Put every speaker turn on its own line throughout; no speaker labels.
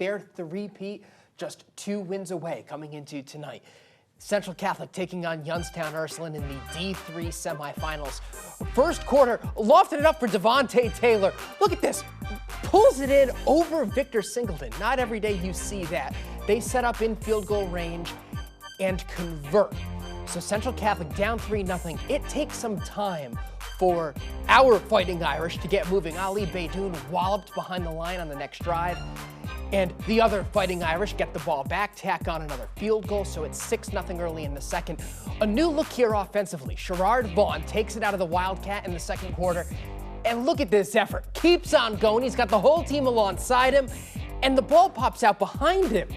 their three-peat just 2 wins away coming into tonight. Central Catholic taking on Youngstown Ursuline in the D3 semifinals. First quarter, lofted it up for Devontae Taylor. Look at this. Pulls it in over Victor Singleton. Not every day you see that. They set up in field goal range and convert. So Central Catholic down 3-0. It takes some time for our Fighting Irish to get moving. Ali Beydoun walloped behind the line on the next drive. And the other Fighting Irish get the ball back, tack on another field goal, so it's 6-0 early in the second. A new look here offensively. Sherrod Vaughn takes it out of the Wildcat in the second quarter. And look at this effort. Keeps on going. He's got the whole team alongside him, and the ball pops out behind him.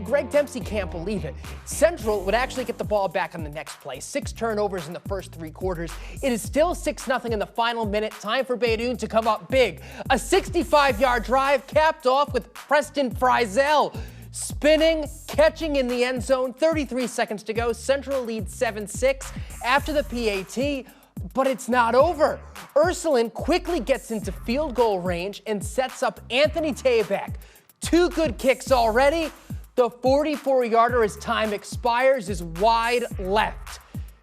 Greg Dempsey can't believe it. Central would actually get the ball back on the next play. 6 turnovers in the first 3 quarters. It is still 6-0 in the final minute. Time for Beydoun to come up big. A 65-yard drive capped off with Preston Frizel spinning, catching in the end zone. 33 seconds to go. Central leads 7-6 after the PAT, but it's not over. Ursuline quickly gets into field goal range and sets up Anthony Tabak. 2 good kicks already. The 44-yarder as time expires is wide left.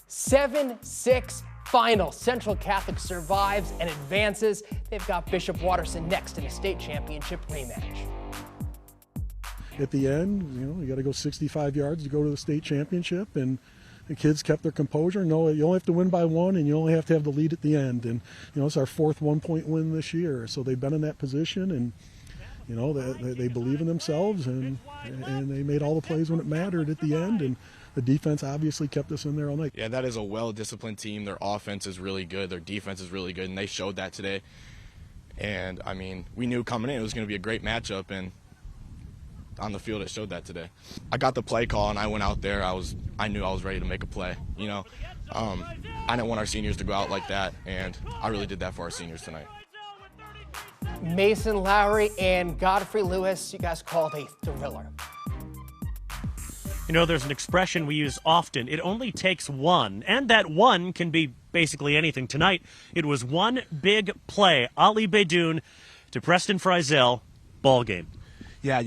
7-6 final. Central Catholic survives and advances. They've got Bishop Watterson next in a state championship rematch.
At the end, you got to go 65 yards to go to the state championship, and the kids kept their composure. No, you only have to win by 1, and you only have to have the lead at the end. And it's our 4th 1-point win this year, so they've been in that position, and they believe in themselves, and they made all the plays when it mattered at the end, and the defense obviously kept us in there all night.
Yeah, that is a well-disciplined team. Their offense is really good. Their defense is really good, and they showed that today. And, I mean, we knew coming in it was going to be a great matchup, and on the field it showed that today. I got the play call, and I went out there. I knew I was ready to make a play, I didn't want our seniors to go out like that, and I really did that for our seniors tonight.
Mason Lowry and Godfrey Lewis, you guys called a thriller.
There's an expression we use often. It only takes one, and that one can be basically anything. Tonight, it was one big play. Ali Beydoun to Preston Frizel, ball game.
Yeah,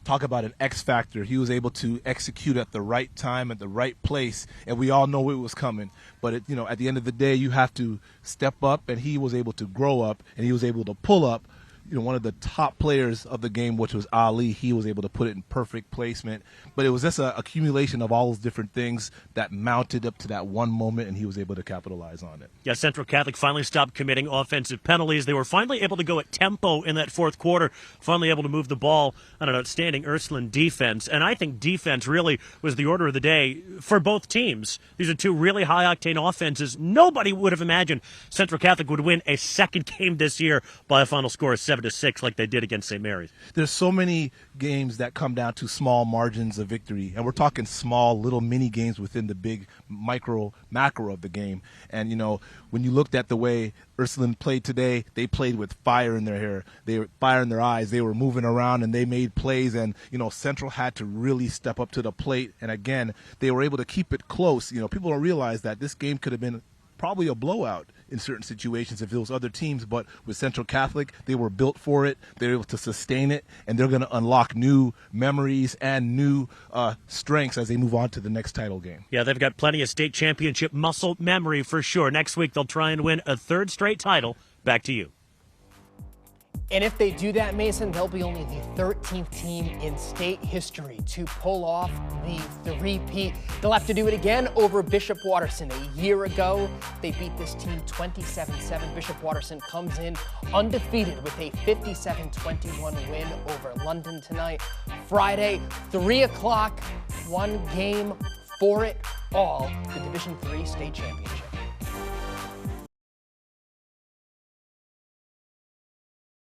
talk about an X factor. He was able to execute at the right time, at the right place, and we all know it was coming. But, at the end of the day, you have to step up, and he was able to grow up, and he was able to pull up. One of the top players of the game, which was Ali, he was able to put it in perfect placement. But it was just an accumulation of all those different things that mounted up to that one moment, and he was able to capitalize on it.
Yeah, Central Catholic finally stopped committing offensive penalties. They were finally able to go at tempo in that 4th quarter, finally able to move the ball on an outstanding Ursuline defense. And I think defense really was the order of the day for both teams. These are 2 really high-octane offenses. Nobody would have imagined Central Catholic would win a second game this year by a final score of 7-6 like they did against St. Mary's.
There's so many games that come down to small margins of victory, and we're talking small little mini games within the big macro of the game. And when you looked at the way Ursuline played today, they played with fire in their hair, they were fire in their eyes, they were moving around and they made plays, and Central had to really step up to the plate, and again they were able to keep it close. People don't realize that this game could have been probably a blowout in certain situations if it was other teams, but with Central Catholic, they were built for it. They were able to sustain it, and they're going to unlock new memories and new strengths as they move on to the next title game.
Yeah, they've got plenty of state championship muscle memory for sure. Next week, they'll try and win a 3rd straight title. Back to you.
And if they do that, Mason, they'll be only the 13th team in state history to pull off the three-peat. They'll have to do it again over Bishop Watterson. A year ago, they beat this team 27-7. Bishop Watterson comes in undefeated with a 57-21 win over London tonight. Friday, 3 o'clock, one game for it all, the Division III state championship.